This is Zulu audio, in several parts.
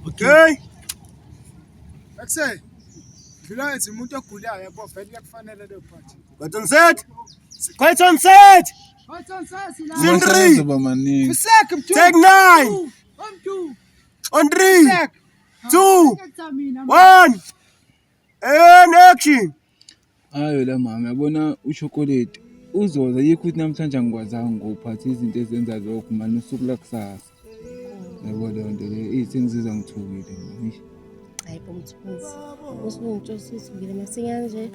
Okay. Akusay. Dlula ethi umuntu ogulayo yabo vele kuyakufanele leyo part. Quiet on set. Quiet on set. Scene 3. Kusek mthu. Take 9. On 3. 2. 1. And action. Hayo la mama yabona uchocolate uzoza yikho ukuthi namhlanje angikwazanga ngophatha izinto ezenza lokho manje usuku la kusasa. Yabo le nto le izingizizwa ngithukile ngisho. Hayi bomthunzi. Usungitshela sisibile masinyane nje.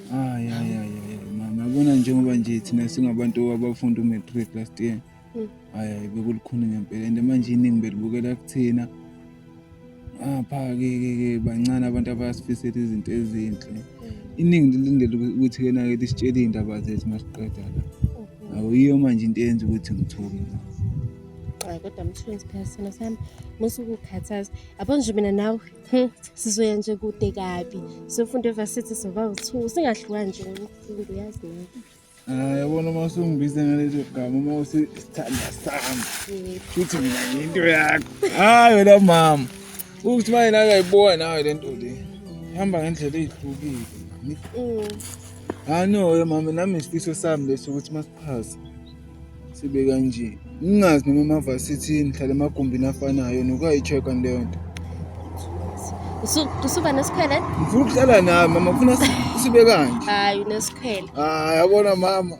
Ya mama yabona njengoba nje thina singabantu abafunda umatric last year. Hayi bekulukhuni ngempela and manje iningi belibukela kuthina. Phake bancane abantu abasifisela izinto ezinhle. Iningi lilindele ukuthi ke nake lisitshele indaba zethu masiqeda la. Ayiyo manje into eyenza ukuthi ngithuke. Hayi kodwa mthunzi phela sina sami musuku ukhathaza. Yabo nje mina nawe sizoya nje kude kabi. Sifunda evarsity soba u2 singahlukani nje ngokufunda uyazi mina. Yabona masungibize ngalezo gama uma usithanda sami. Futhi mina into yakho. Hayi la mama. Ukuthi manje nakayibona nawe lento le. Ihamba ngendlela ezihlukile. No mama nami isifiso sami leso ukuthi masiphasa. Sibe kanje. Ngingazi noma emavasithi nihlala emagumbini afanayo nokuyicheck leyo nto. Usuba nesikhwele? Ngifuna ukuhlala nawe mama ngifuna sibe kanje. Hayi unesikhwele. Yabona mama